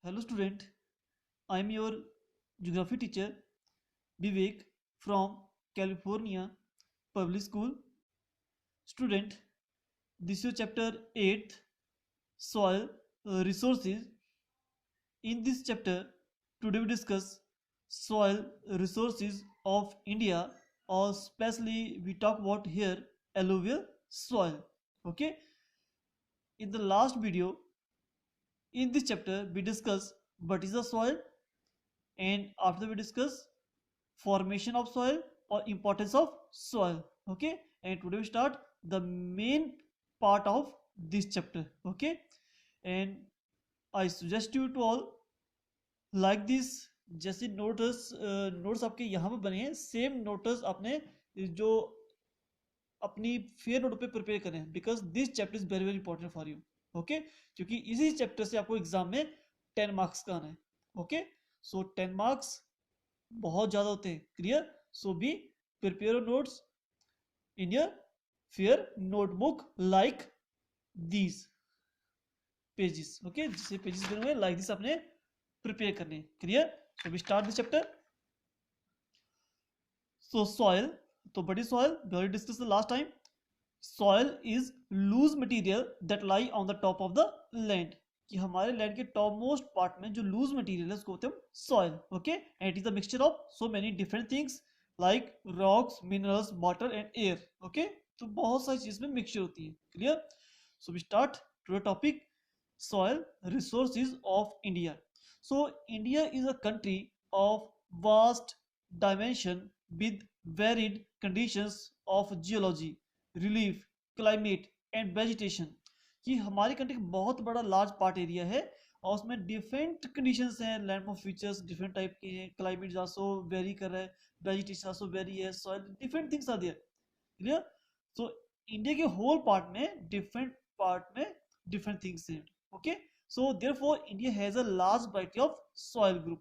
Hello student, I am your geography teacher Vivek from California Public School. Student, this is chapter 8 Soil Resources. In this chapter, today we discuss soil resources of India, or especially we talk about here alluvial soil. Okay, in the last video, in this chapter, we discuss what is the soil, and after we discuss formation of soil or importance of soil. Okay, and today we start the main part of this chapter. Okay, and I suggest you to all like this. जैसे notes आपके यहाँ पे बने हैं, same notes आपने जो अपनी fair note पे प्रिपेयर करें, because this chapter is very very important for you. Okay, क्योंकि इसी चैप्टर से आपको एग्जाम में 10 मार्क्स का आना है. ओके, सो 10 मार्क्स बहुत ज़्यादा होते हैं. Clear? So be prepare notes in your fair notebook like these pages. Okay, जिससे पेजेस बने हुए लाइक दिस आपने प्रिपेयर करने. Clear? So we start this chapter. So soil, तो बड़ी soil we already discuss the last time. Soil is loose material that lie on the top of the land. कि हमारे land के top most part में जो loose material है उसको बोलते हैं soil. Okay, and it is the mixture of so many different things like rocks, minerals, water and air. Okay, तो बहुत सारी चीज में मिक्सचर होती है. Clear? So we start today topic soil resources of India. So India is a country of vast dimension with varied conditions of geology, relief, climate and vegetation. कि हमारी country का बहुत बड़ा लार्ज पार्ट एरिया है और उसमें different conditions हैं. Land of features different type के हैं. क्लाइमेट आल्सो वेरी कर रहा है, वेजिटेशन आल्सो वेरी है, soil different things are there. क्लियर? सो इंडिया के होल पार्ट में डिफरेंट थिंग्स हैं. Okay, so therefore India has a large variety of soil group.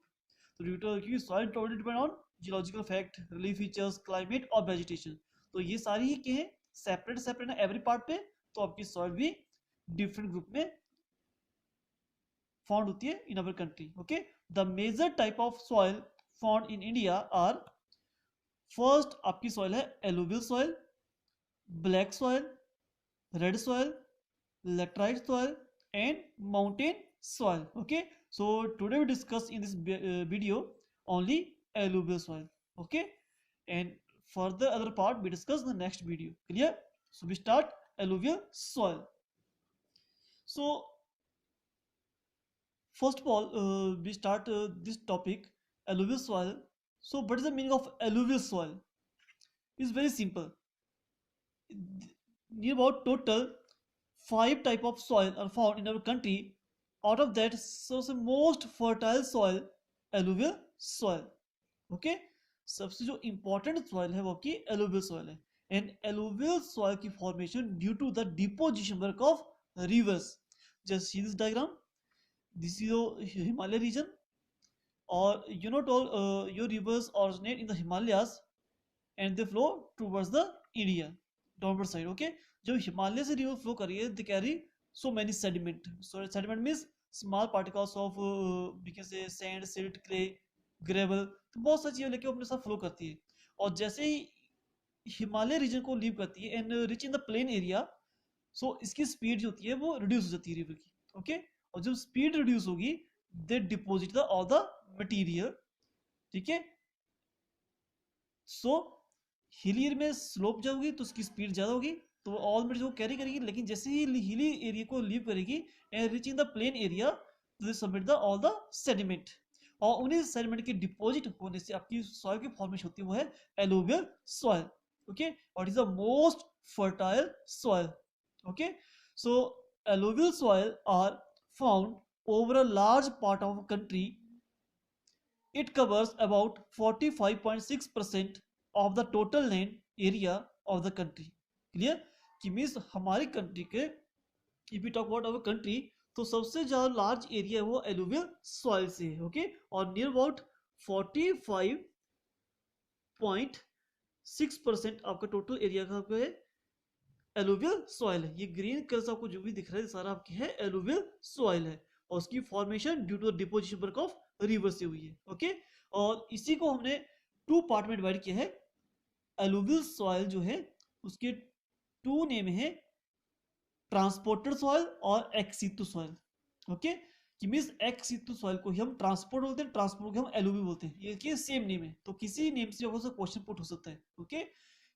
So due to soil totally depend on geological fact, relief features, climate और vegetation. तो ये सारी ही क्या है, सेपरेट है एवरी पार्ट पे. तो आपकी सॉइल भी डिफरेंट ग्रुप में फाउंड होती है in our country. Okay, the major type of soil found in India are, first आपकी सॉइल है alluvial soil, black soil, red soil, laterite soil and mountain soil. Okay, so today we discuss in this video only alluvial soil. Okay, and for the other part we discuss the next video. Clear? So we start alluvial soil. So first of all we start this topic alluvial soil. So what is the meaning of alluvial soil? It's very simple. Near about total 5 type of soil are found in our country. Out of that, so the most fertile soil alluvial soil. Okay, सबसे जो important soil है वो आपकी alluvial soil है. And alluvial soil की formation due to the deposition work of rivers. Just see this diagram. This is your Himalaya region, or you know all your rivers originate in the Himalayas and they flow towards the India downward side. Okay, जब हिमालय से river flow कर रही है they carry so many sediment. So sediment means small particles of we can say sand, silt, clay, gravel. तो बहुत सारी चीजें लेके अपने साथ फ्लो करती है. और जैसे ही हिमालय रीजन को लीव करती है and reach in the plain area, so इसकी स्पीड जो होती है वो रिड्यूस हो जाती है रिवर की. ओके, और जब स्पीड रिड्यूस होगी they deposit the all the material. ठीक है, सो हिली एरिया में स्लोप जाओगी तो उसकी स्पीड ज्यादा होगी, तो ऑल मटेरियल को कैरी करेगी. लेकिन जैसे ही हिली एरिया को लीव करेगी and reaching the plain area तो submit the all the sediment. और उन्हीं सेडिमेंट के डिपॉजिट होने से आपकी सॉइल की फॉर्मेशन होती है वो है एलुवियल सॉइल. ओके, और is the most fertile soil. Okay, so alluvial soil are found over a large part of country. It covers about 45.6% of the total land area of the country. Clear? कि means हमारी country के if you talk about our country तो सबसे ज्यादा large area है वो alluvial soil से है. ओके, और नियर अबाउट 45.6% आपका टोटल एरिया का आपका है एलुवियल सॉइल है. ये ग्रीन कलर से आपको जो भी दिख रहा है सारा आपकी है एलुवियल सॉइल है. और उसकी formation due to the deposition work of river से हुई है। ओके, और इसी को हमने टू पार्ट में डिवाइड किया है। एलुवियल सॉइल जो है उसके टू नेम है, ट्रांसपोर्टेड सॉइल और एक्सितु सॉइल। ओके, कि मींस एक्सितु सॉइल को ही हम ट्रांसपोर्ट बोलते हैं, ट्रांसपोर्ट को हम एलुवियल बोलते हैं। ये सेम नेम है, तो किसी नेम से क्वेश्चन पुट हो सकता है। ओके,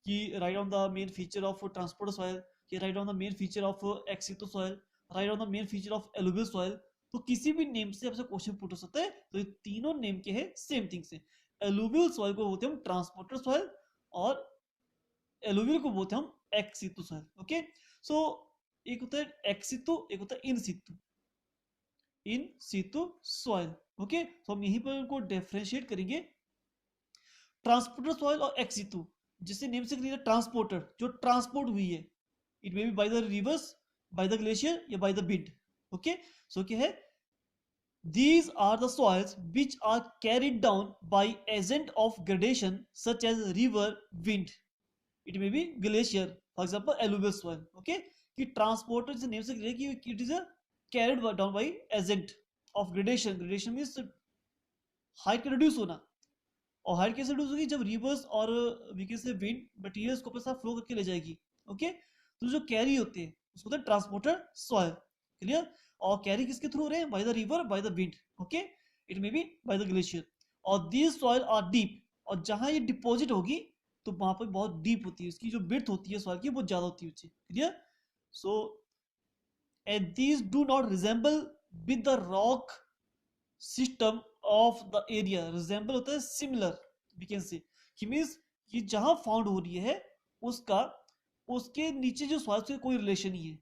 कि write on the main feature of transport soil, कि write on the main feature of ex situ soil, write on the main feature of alluvial soil. तो किसी भी नेम से आपसे क्वेश्चन पुट हो सकता है। तो ये तीनों नेम के हैं सेम थिंग से। एलुवियल सॉइल को बोलते हैं हम ट्रांसपोर्टेड सॉइल और एलुवियल को बोलते हैं हम एक्सितु सॉइल। ओके, सो एक होता है एक्सितु, एक होता है इन सितु, इन सितु सॉइल। ओके, तो हम यहीं पर उनको डिफरेंशिएट करेंगे, ट्रांसपोर्टेड सॉइल और एक्सितु। जिससे नेम से क्लियर, ट्रांसपोर्टेड जो ट्रांसपोर्ट हुई है, it may be by the reverse, by the glacier या बाय द विंड। ओके, सो क्या है, these are the soils which are carried down by agent of gradation such as river, wind, it may be glacier, for example alluvial soil. Okay, कि transporter से name से clear कि it is a carried down by agent of gradation. Gradation means height का reduce होना, और height कैसे reduce होगी, जब रिवर्स और वीके से विंड मटेरियल्स को अपने साथ फ्लो करके ले जाएगी। ओके, तो जो कैरी होते हैं उसको होता है ट्रांसपोर्टर सॉइल। क्लियर, और कैरी किसके थ्रू हो रहे हैं, by the river, by the wind. Okay, it may be by the glacier. और दीज सॉइल आर डीप, और जहां ये डिपॉजिट होगी तो वहां पर बहुत डीप होती है, उसकी जो विड्थ होती है सॉइल की बहुत ज्यादा होती है ऊंची। Clear, so and these do not resemble with the rock system of the area. Resemble होता है सिमिलर, वी कैन से, कि मींस ये जहां फाउंड हो रही है उसका उसके नीचे जो सॉइल से कोई रिलेशन नहीं है।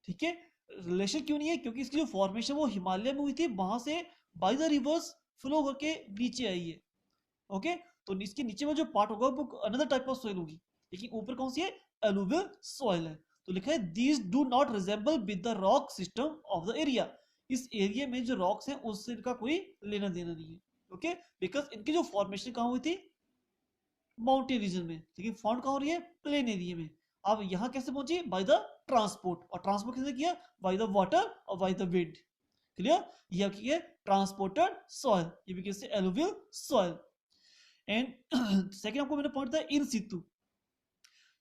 ठीक है, रिलेशन क्यों नहीं है, क्योंकि इसकी जो फॉर्मेशन वो हिमालय में हुई थी, वहां से बाय द रिवर्स फ्लो करके नीचे आई है। ओके, तो इसके नीचे में जो पार्ट होगा वो अनदर टाइप ऑफ सॉइल होगी, लेकिन ऊपर कौन सी है, एलुवियल सॉइल है। तो लिखा है these do not resemble with the rock system of the area. इस एरिया में जो रॉक्स हैं उससे इनका कोई लेना देना नहीं है। ओके, बिकॉज इनकी जो फॉर्मेशन कहाँ हुई थी, माउंटेन रीजन में, लेकिन फाउंड कहाँ हो रही है, प्लेन एरिया में। अब यहाँ कैसे पहुंची, बाय द ट्रांसपोर्ट, और ट्रांसपोर्ट कैसे किया, बाय द वाटर और बाय द विंड। क्लियर, ये क्या है, ट्रांसपोर्टेड सॉइल, ये भी कैसे, एलुवियल सॉइल। एंड सेकंड आपको मैंने पॉइंट था इन सितु,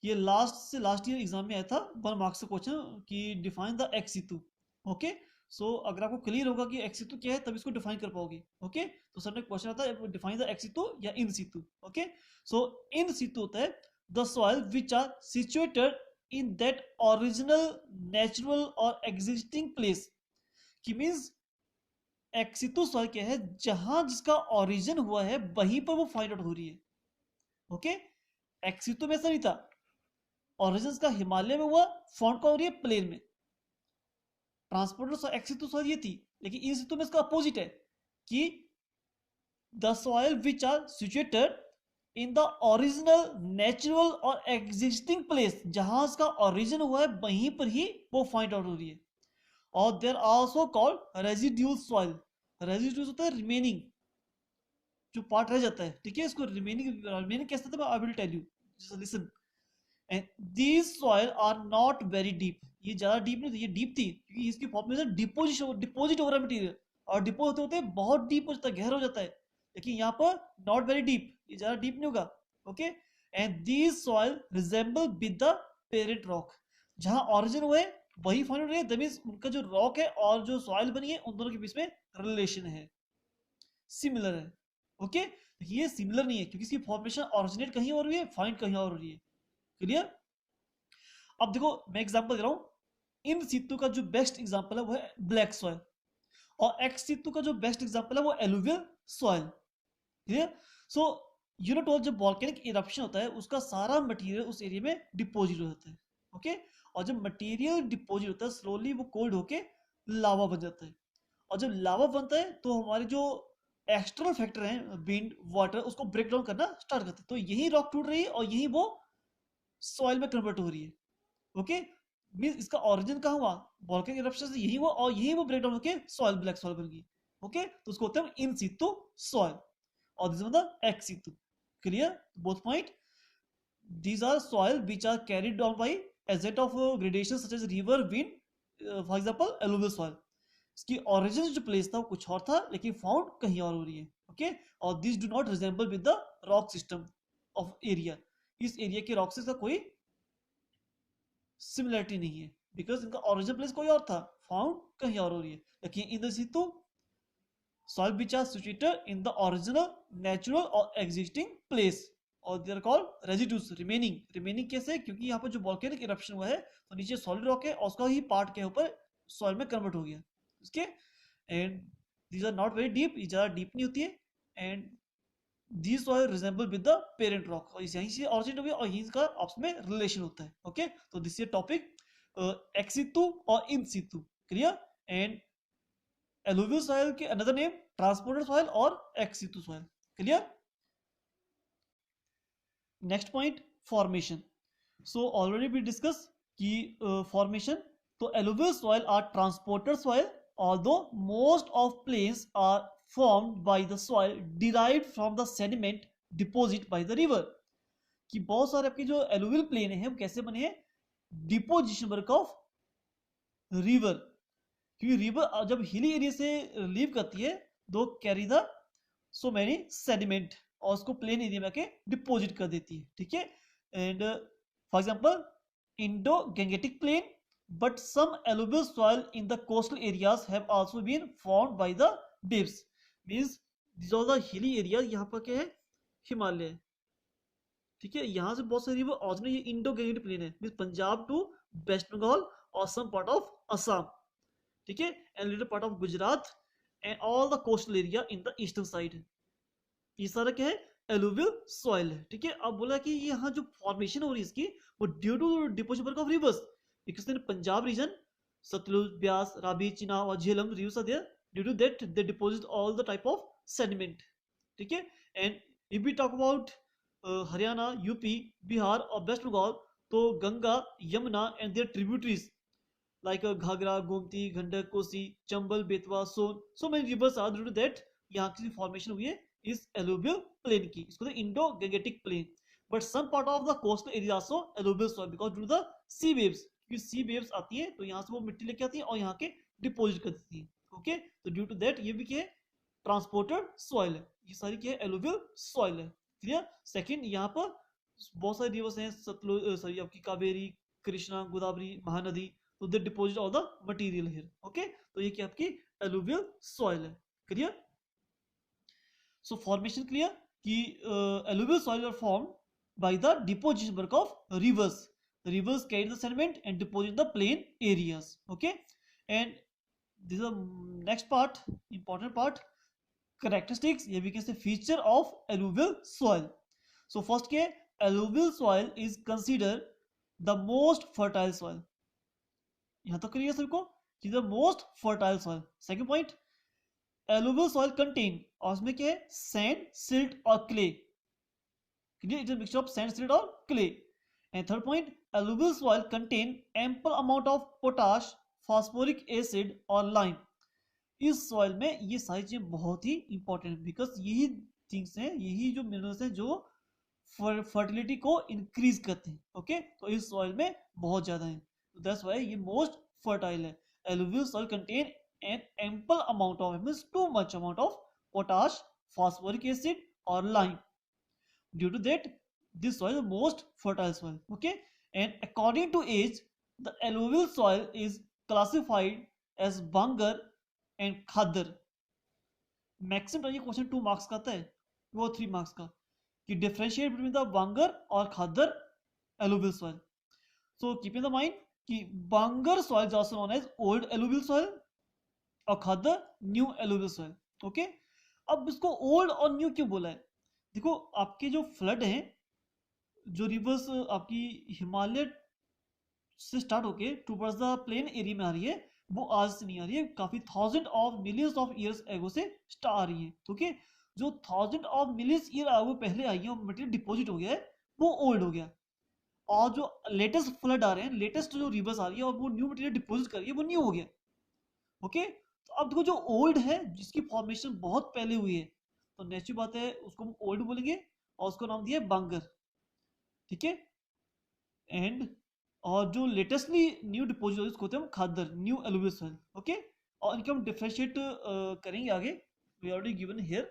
ये लास्ट ईयर एग्जाम में आया था, 1 मार्क्स का क्वेश्चन कि डिफाइन द एक्स सितु। ओके, सो अगर आपको क्लियर होगा कि एक्स सितु क्या है तब इसको डिफाइन कर पाओगे। ओके, तो सर ने क्वेश्चन आता है डिफाइन द एक्स सितु या इन सितु। ओके, सो इन सितु होता है the soil which are situated in that original natural और एग्जिस्टिंग प्लेस। कि मींस एक्सितु सॉइल क्या है, जहां जिसका ओरिजिन हुआ है वहीं पर वो फाइंड आउट हो रही है। ओके, एक्सितु में ऐसा नहीं था, ओरिजिन का हिमालय में हुआ, फाउंड का हो रही है प्लेन में। ट्रांसपोर्टर एक्सितु सॉइल ये थी, लेकिन इन सितु में इसका अपोजिट है कि the soil which are situated in the original natural और एग्जिस्टिंग प्लेस, जहां इसका ओरिजिन हुआ है वहीं पर ही वो फाइंड आउट हो रही है। और they're also called residual soil. Residual होता है रिमेनिंग, जो पार्ट रह जाता है। ठीक है, इसको रिमेनिंग कैसे होता है, I will tell you, just listen. And these soil are not very deep, ये ज्यादा डीप नहीं थी, ये डीप थी क्योंकि इसकी फॉर्मेशन डिपोजिट हो रहा है मटेरियल, और डिपोज होते होते बहुत डीप हो जाता है, गहरा हो जाता है। लेकिन यहाँ पर नॉट वेरी डीप, ये ज्यादा डीप नहीं होगा। Okay, and these soil resemble with the parent rock, जहां ओरिजिन हुए वही फाइंड हो रही है, दैट मींस उनका जो रॉक है और जो सॉइल बनी है उन दोनों के बीच में रिलेशन है, सिमिलर है। ओके, ये सिमिलर नहीं है क्योंकि इसकी फॉर्मेशन ओरिजिनेट कहीं और हुई है, फाइंड कहीं और हो रही है। क्लियर, अब देखो मैं एग्जांपल दे रहा हूं। इन सितु का जो बेस्ट एग्जांपल है वो है ब्लैक सॉइल, और एक्स सितु का जो बेस्ट एग्जांपल है वो alluvial soil. Clear, so you know toll, जब वॉल्केनिक इरप्शन होता है उसका सारा मटेरियल उस एरिया में डिपोजिट हो जाता है। ओके, और जब मटेरियल डिपोजिट होता है स्लोली वो कोल्ड होके लावा बन जाता है, और जब लावा बनता है तो हमारे जो एक्सटर्नल फैक्टर हैं, विंड, वाटर, उसको ब्रेक डाउन करना स्टार्ट करते हैं। तो यही रॉक टूट रही है और यही वो सॉइल में कन्वर्ट हो रही है। ओके, मींस इसका ओरिजिन कहाँ हुआ, वॉल्केनिक इरप्शन से यही हुआ, और यही वो ब्रेक डाउन होके सॉइल, ब्लैक सॉइल बन गई। ओके, तो उसको होते हैं इन सितु सॉइल, और दिस मतलब ex situ. Clear, both point, these are soil which are carried down by agent of gradation such as river, wind, for example alluvial soil. इसकी origin जो प्लेस था वो कुछ और था, लेकिन फाउंड कहीं और हो रही है। ओके, और this do not resemble with the rock system of area, इस एरिया के रॉक का कोई सिमिलरिटी नहीं है, बिकॉज इनका ओरिजिनल प्लेस कोई और था, फाउंड कहीं और हो रही है। लेकिन in the situ soil which are situated in the original, natural or existing place, और they are called residues, remaining कैसे, क्योंकि यहाँ पर जो volcanic eruption हुआ है तो नीचे solid rock है और उसका ही पार्ट के ऊपर soil में कन्वर्ट हो गया, उसके and these are not very deep, ये ज़्यादा डीप नहीं होती है, and these soil resemble with the parent rock, और यहीं से ऑरिजिन हुई और यहीं का आपस में रिलेशन होता है। ओके, तो दिस इज टॉपिक एक्स सितु और इन सितु, क्लियर। एंड alluvial soil के another name transported soil और ex situ soil, clear। next point formation, so already we discuss कि formation, तो alluvial soil are transported soil although most of plains are formed by the soil derived from the sediment deposit by the river, कि बहुत सारे आपके जो alluvial plain है वो कैसे बने हैं, डिपोजिशन वर्क ऑफ रिवर, क्योंकि रिवर जब हिली एरिया से लीव करती है दो carry the so many sediment और उसको प्लेन एरिया में आके डिपोजिट कर देती है, ठीक है। And for example Indo Gangetic plain, but some alluvial soil in the coastal areas have also been formed by the waves, means this are the hilly area, यहाँ पर क्या है, हिमालय, ठीक है। यहाँ से बहुत सारी रिवर ऑरिजिनली ये इंडो गैंगेटिक प्लेन है, मींस पंजाब टू वेस्ट बंगाल और सम पार्ट ऑफ असम, ठीक है, and little part of Gujarat and all the coastal area in the eastern side, ये सारा क्या है, एलुवियल सॉइल है, ठीक है। अब बोला कि यहाँ जो फॉर्मेशन हो रही है इसकी वो due to deposition work of rivers, because in Punjab region Sutlej, Beas, Ravi, Chenab और Jhelum rivers are there, due to that they deposit all the type of sediment, ठीक है। And if we talk about Haryana, UP, Bihar और वेस्ट बंगाल, तो Ganga, Yamuna and their tributaries like Ghaghara, Gomti, Gandak, Kosi, Chambal, Betwa, Son, so many rivers are due to that यहाँ की formation हुई है इस alluvial plain की, इसको Indo Gangetic plain, but some part of the coastal area also alluvial soil because due to the sea waves, क्योंकि सी waves आती है तो यहाँ से वो मिट्टी लेके आती है और यहाँ के डिपोजिट कर देती है, ओके। तो ड्यू टू दैट ये भी क्या है, ट्रांसपोर्टेड सॉइल है, ये सारी क्या है, alluvial soil है, क्लियर। सेकंड, यहाँ पर बहुत सारे रिवर्स हैं, सतलुज, सॉरी आपकी कावेरी, कृष्णा, गोदावरी, महानदी, तो they deposit all the material here, okay. तो ये क्या आपकी एलुवियल सॉइल है, क्लियर। सो फॉर्मेशन क्लियर कि alluvial soil are formed by the deposition work of rivers carry the sediment and deposit the plain areas, okay. And this is next part, important part, characteristics, ये भी कैसे feature of alluvial soil. So first के alluvial soil is consider the most fertile soil, यहां तक clear सबको कि the most fertile soil. Second point, alluvial soil contain, और उसमें क्या है, सैंड, सिल्ट और clay, clear, it is mixture of sand, silt और clay. And third point, alluvial soil contain ample amount of potash, phosphoric acid और lime, इस सॉइल में ये सारी चीजें बहुत ही इंपॉर्टेंट, बिकॉज यही थिंग्स हैं, यही जो मिनरल्स हैं जो फर्टिलिटी को इंक्रीज करते हैं, ओके। तो इस सॉइल में बहुत ज्यादा है, that's why ये most fertile है। alluvial soil contain an ample amount of, means too much amount of potash, phosphoric acid or lime, due to that this soil is the most fertile soil, okay। and according to age the alluvial soil is classified as bangar and khadar। Maximum ये question 2 marks का आता है, वो 3 marks का, कि differentiate between the Bangar और Khadar alluvial soil. So keep in the mind कि Bangar soil is also known as old alluvial soil और Khadar new alluvial soil, okay. अब इसको ओल्ड और न्यू क्यों बोला है, देखो आपके जो फ्लड हैं, जो रिवर्स आपकी हिमालय से स्टार्ट होके टुवर्ड्स द प्लेन एरिया में आ रही है, वो आज से नहीं आ रही है, काफी thousand of millions of years ago से आ रही है, ओके। जो थाउजेंड ऑफ मिलियंस ईयर आगे पहले आई है और मटेरियल डिपॉजिट हो गया है, वो ओल्ड हो गया, और जो लेटेस्ट फ्लड आ रहे हैं, लेटेस्ट जो रिवर्स आ रही है और वो न्यू मटेरियल डिपॉजिट कर रही है, वो न्यू हो गया, ओके। तो अब देखो जो ओल्ड है, जिसकी फॉर्मेशन बहुत पहले हुई है, तो नेचुरल बात है उसको हम ओल्ड बोलेंगे और उसको नाम दिया बांगर, ठीक है। एंड और जो लेटेस्टली न्यू डिपॉजिट उसको होते हैं हम खादर, न्यू एलुवियल सॉइल, ओके। और इनके हम डिफरेंशिएट करेंगे आगे, वी ऑलरेडी गिवन हियर।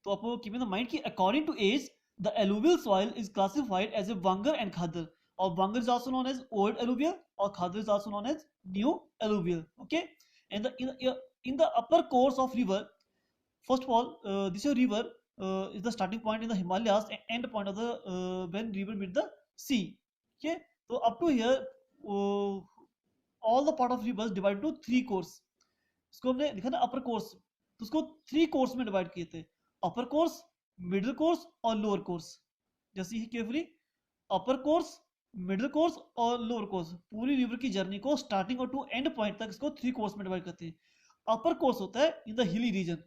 तो आपको कीप इन द माइंड कि according to age the alluvial soil is classified as a Bangar and Khadar, और Bangar is also known as old alluvial और Khadar is also known as new alluvial, okay. And in the upper course of river, first of all, this river is the starting point in the Himalayas and end point of the when river meet the sea, okay। so up to here all the part of rivers divided to three course, इसको हमने लिखा ना अपर course, तो उसको three course में divide किए थे, अपर course, middle course और लोअर कोर्स। जैसे ही केयरफुली, अपर कोर्स, मिडिल कोर्स और लोअर कोर्स, पूरी रिवर की जर्नी को स्टार्टिंग और टू एंड पॉइंट तक इसको थ्री कोर्स में डिवाइड करते हैं। अपर कोर्स होता है इन द हिली रीजन,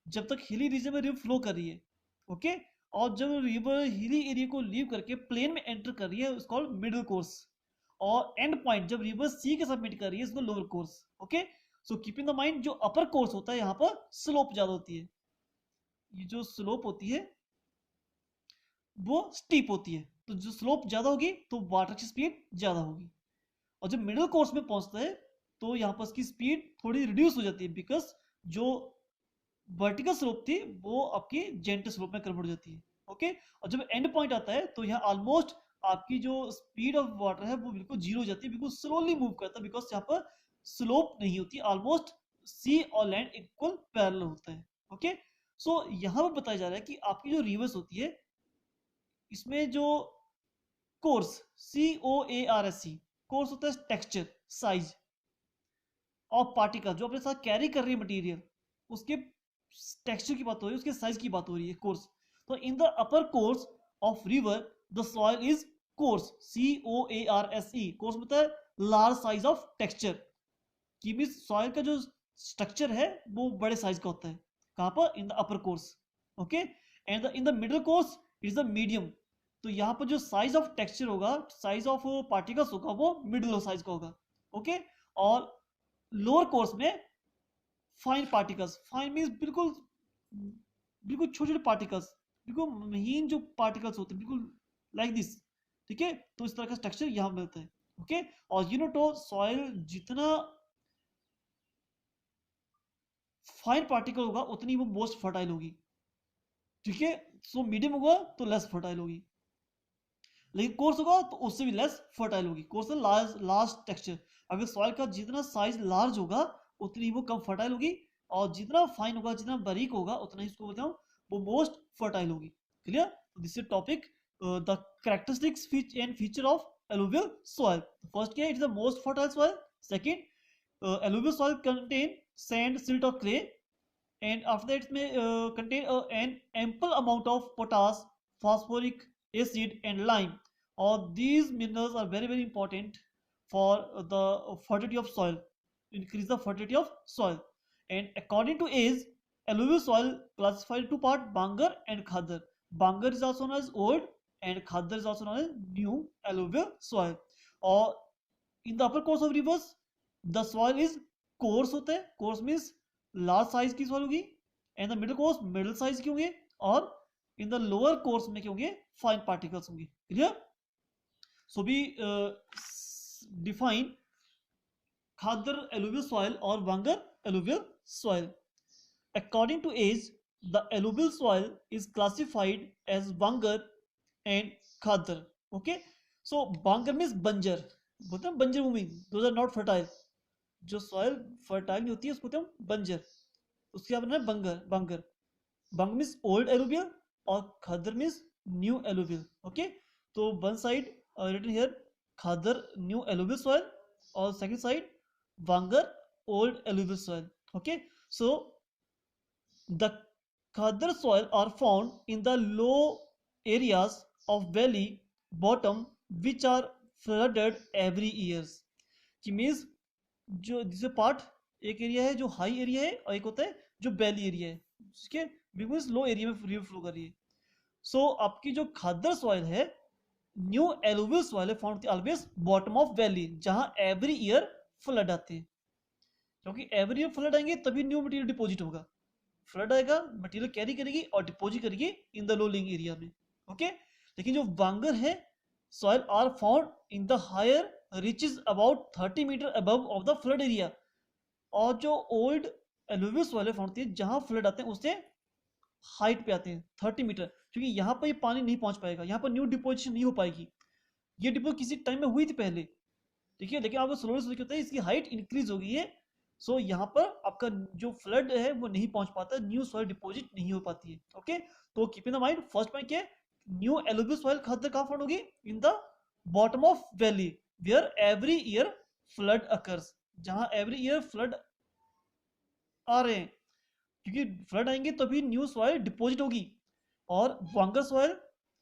जब तक हिली रीजन में रिवर फ्लो कर रही है, ओके। और जब रिवर हिली एरिया को लीव करके प्लेन में एंटर कर रही है उसको कॉल्ड मिडिल कोर्स, और एंड पॉइंट जब रिवर सी के साथ मीट कर रही है इसको lower course, okay. So keep in the mind जो अपर कोर्स होता है यहाँ पर स्लोप ज्यादा होती है, ये जो स्लोप होती है वो स्टीप होती है, तो जो स्लोप ज्यादा होगी तो वाटर की स्पीड ज्यादा होगी। और जब मिडिल कोर्स में पहुंचता है तो यहाँ पर उसकी स्पीड थोड़ी रिड्यूस हो जाती है, बिकॉज जो वर्टिकल स्लोप थी वो आपकी जेंटल स्लोप में कन्वर्ट हो जाती है, ओके। और जब एंड पॉइंट आता है तो यहाँ ऑलमोस्ट आपकी जो स्पीड ऑफ वाटर है वो बिल्कुल जीरो हो जाती है, बिल्कुल स्लोली मूव करता है, बिकॉज यहाँ पर स्लोप नहीं होती, ऑलमोस्ट सी और लैंड इक्वल पैरेलल होता है, ओके। सो यहाँ पर बताया जा रहा है कि आपकी जो रिवर्स होती है इसमें जो कोर्स, COARS, कोर्स होता है टेक्सचर, साइज और पार्टिकल जो अपने साथ कैरी कर रही है मटेरियल, उसके टेक्सचर की बात हो रही है, उसके साइज की बात हो रही है, कोर्स। तो in the upper course of river the soil is course, COARSE, course मतलब है लार्ज साइज ऑफ टेक्सचर, कि मींस सॉइल का जो स्ट्रक्चर है वो बड़े साइज का होता है, कहां पर, in the upper course, okay. And in the middle course is the medium, तो यहाँ पर जो साइज ऑफ टेक्सचर होगा, साइज ऑफ पार्टिकल्स होगा वो मिडिल साइज का होगा, ओके। और लोअर कोर्स में फाइन पार्टिकल्स, फाइन मींस बिल्कुल बिल्कुल छोटे छोटे पार्टिकल्स, बिल्कुल महीन जो पार्टिकल्स होते हैं, बिल्कुल लाइक दिस, ठीक है। तो इस तरह का स्ट्रक्चर यहाँ मिलता है, ओके। और यू नो तो सॉइल जितना फाइन पार्टिकल होगा उतनी वो मोस्ट फर्टाइल होगी, ठीक है। सो मीडियम होगा तो लेस फर्टाइल होगी, लेकिन कोर्स होगा तो उससे भी लेस फर्टाइल होगी। कोर्स लार्ज टेक्सचर, अगर सॉइल का जितना साइज लार्ज होगा उतनी वो कम फर्टाइल होगी, और जितना फाइन होगा, जितना बारीक होगा, उतना ही इसको बताऊं वो मोस्ट फर्टाइल होगी। Clear? This is topic the characteristics and feature of alluvial soil. First क्या है, it is the most fertile soil. Second, alluvial soil contain sand, silt or clay, and after that it may contain an ample amount of potash, phosphoric acid and lime. All these minerals are very very important for the fertility of soil, increase the fertility of soil. And according to age, alluvial soil classified into part Bangar and Khadar. Bangar is also known as old and Khadar is also known as new alluvial soil. Or in the upper course of rivers, the soil is coarse होता है, coarse means large size की soil होगी, and the middle course middle size की होंगे, और in the lower course में क्या होंगे, fine particles होंगे। Clear? So we define Khadar alluvial soil or Bangar alluvial soil. According to age, the alluvial soil is classified as Bangar and Khadar. Okay, so Bangar means बंजर, बोलते हैं बंजर भूमि, those are not fertile, जो soil fertile नहीं होती है उसको बोलते हैं बंजर, उसके क्या बनना है, Bangar. Bangar Bangar means old alluvial और Khadar means new alluvial, okay. तो one side written here Khadar new alluvial soil, और second side Bangar old alluvial soil, okay. So the Khadar soil are found in the low areas of valley bottom which are flooded every years, कि means जो जिसे part एक area है जो high area है और एक होता है जो वैली एरिया है, ठीक है, बिकॉज लो एरिया में रिवर फ्लो कर रही है। सो आपकी जो खादर सॉइल है, न्यू एलुवियल सॉइल है, found always bottom of valley, जहां एवरी ईयर फ्लड आते हैं, क्योंकि एवरी ईयर फ्लड आएंगे तभी न्यू मटेरियल डिपॉजिट होगा, फ्लड आएगा मटेरियल कैरी करेगी और डिपॉजिट करेगी इन द लो लिंग एरिया में, ओके। लेकिन जो बांगर है, soil are found in the higher reaches about 30 meter above of the flood area, और जो ओल्ड एलुवियल सॉइल फाउंड होती है जहां फ्लड आते हैं उससे हाइट पे आते हैं 30 मीटर, क्योंकि यहाँ पर ये पानी नहीं पहुंच पाएगा, यहाँ पर न्यू डिपोजिशन नहीं हो पाएगी। ये डिपोजिट किसी टाइम में हुई थी पहले, ठीक है, लेकिन आपको स्लोली स्लोली होता है इसकी हाइट इंक्रीज हो गई है। सो यहाँ पर आपका जो फ्लड है वो नहीं पहुंच पाता, न्यू सॉइल डिपोजिट नहीं हो पाती है। ओके, तो keep in the mind first point क्या है, न्यू एलुवियल सॉइल खाद्य कहाँ फाउंड होगी, in the bottom of valley where every year flood occurs, जहां एवरी ईयर फ्लड आ रहे हैं, क्योंकि फ्लड आएंगे तभी न्यू सॉइल डिपोजिट होगी। और bhangar soil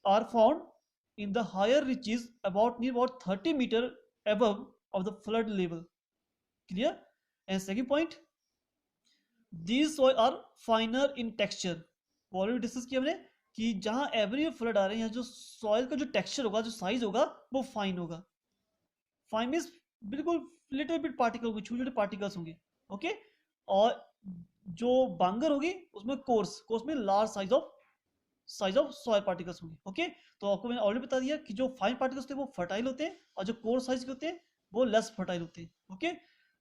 are found in the higher reaches about near about 30 meter above of the flood level. Clear? And second point, these soil are finer in texture. Already discuss किया हमने कि जहां every flood आ रहे हैं यहाँ जो सॉइल का जो टेक्सचर होगा, जो साइज होगा वो फाइन होगा। फाइन मीन्स बिल्कुल लिटिल बिट पार्टिकल होंगे, छोटे छोटे पार्टिकल्स होंगे। ओके, और जो बांगर होगी उसमें कोर्स में large size of soil particles होंगे। ओके, तो आपको मैंने ऑलरेडी बता दिया कि जो फाइन पार्टिकल्स होते हैं वो फर्टाइल होते हैं और जो कोर साइज के होते हैं वो लेस फर्टाइल होते हैं। Okay,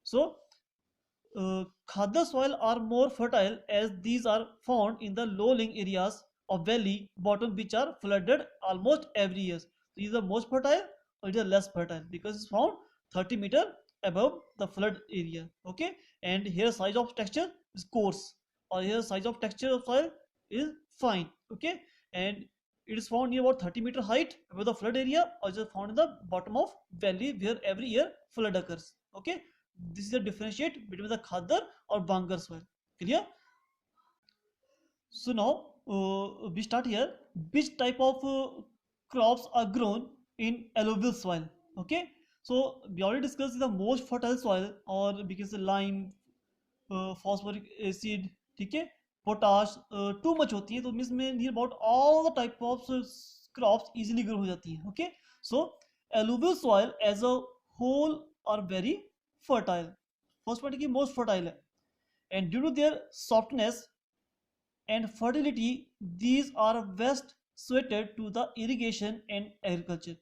so khadar soil are more fertile as these are found in the low lying areas of valley bottom which are flooded almost every year. These are most fertile or it is less fertile because it's found 30 meter above the flood area. Okay, and here size of texture is coarse or here size of texture of soil is fine. Okay, and it is found near about 30-meter height above the flood area or is found in the bottom of valley where every year flood occurs. Okay, this is the differentiate between the khadar or bangar soil. Clear? So now we start here. Which type of crops are grown in alluvial soil? Okay, so we already discussed the most fertile soil, or we can say lime, phosphoric acid, ठीक है, potash too much होती है तो means में near about all the type of crops easily grow हो जाती हैं। Okay, so alluvial soil as a whole are very fertile. First point की मोस्ट फर्टाइल है, and due to their softness and fertility these are best suited to the irrigation and agriculture.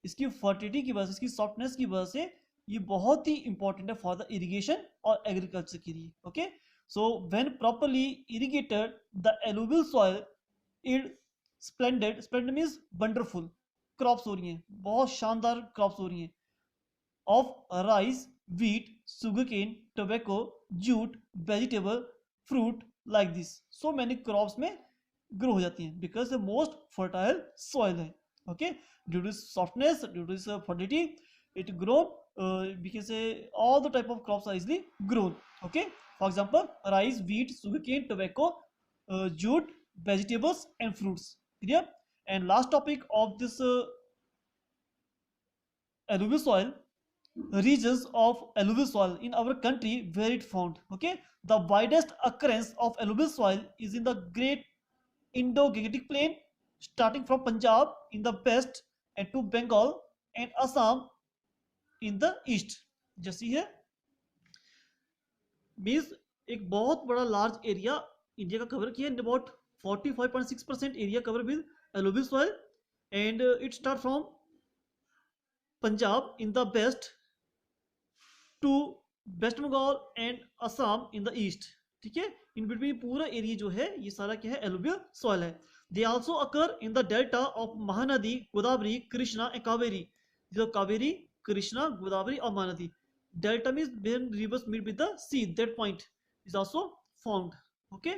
इसकी fertility की वजह से, इसकी softness की वजह से ये बहुत ही इंपॉर्टेंट है फॉर द इरिगेशन और एग्रीकल्चर के लिए। Okay, so when properly irrigated the alluvial soil it splendid means wonderful crops हो रही हैं, बहुत शानदार crops हो रही हैं of rice, wheat, sugarcane, tobacco, jute, vegetable, fruit like this, so many crops में grow हो जाती हैं because the most fertile soil है। okay, due to softness, due to fertility it grow, we can say all the type of crops are easily grown। okay, for example rice, wheat, sugarcane, tobacco, jute, vegetables and fruits। clear? And last topic of this alluvial soil, regions of alluvial soil in our country where it found। okay, the widest occurrence of alluvial soil is in the great Indo-Gangetic plain starting from Punjab in the west and to Bengal and Assam in the east। जैसी है means एक बहुत बड़ा large area India का cover किया, about 45.6% area cover with alluvial soil and it start from Punjab in the west to West Bengal and Assam in the east। ठीक है, in between पूरा एरिया जो है ये सारा क्या है, alluvial soil है। They also occur in the delta of Mahanadi, Godavari, Krishna and Kaveri। जो कावेरी, कृष्णा, गोदावरी और Mahanadi, delta means when rivers meet with the sea, that point is also found। okay,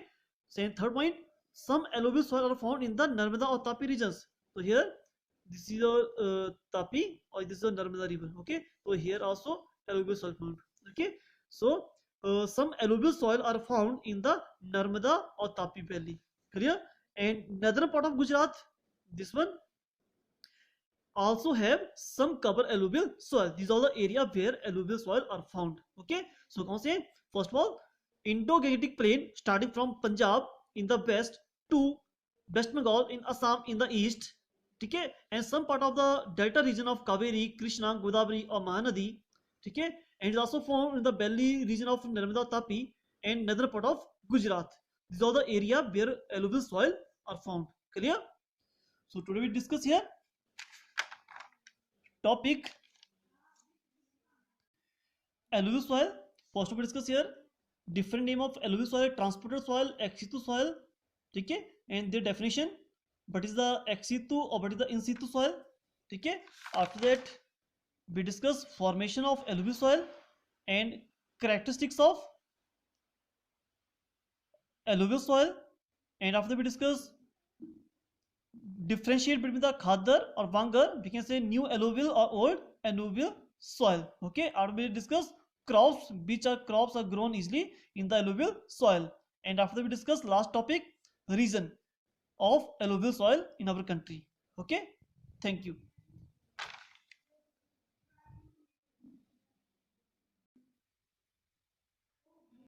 same third point, some alluvial soil are found in the Narmada or Tapi regions। so here this is a Tapi or this is a Narmada river। okay, so here also alluvial soil found। okay, so some alluvial soil are found in the Narmada or Tapi valley। clear? And northern part of Gujarat, this one also have some cover alluvial soil। these are the area where alluvial soil are found। okay, so कौन से, first of all Indo-Gangetic plain starting from Punjab in the west to West Bengal in Assam in the east। ठीक है, and some part of the delta region of Kaveri, Krishna, Godavari or Mahanadi। ठीक है, and is also found in the valley region of Narmada, Tapi and northern part of Gujarat। these are the area where alluvial soil are found। clear? so today we discuss here topic alluvial soil first we discuss here different name of alluvial soil, transported soil, ex situ soil, ठीक है, and their definition, what is the ex situ or what is the in situ soil, ठीक है. After that we discuss formation of alluvial soil and characteristics of alluvial soil, and after that we discuss differentiate between the khadar or bangar, we can say new alluvial or old alluvial soil. Okay, after we discuss crops, which are crops are grown easily in the alluvial soil, and after that we discuss last topic, region of alluvial soil in our country. Okay, thank you.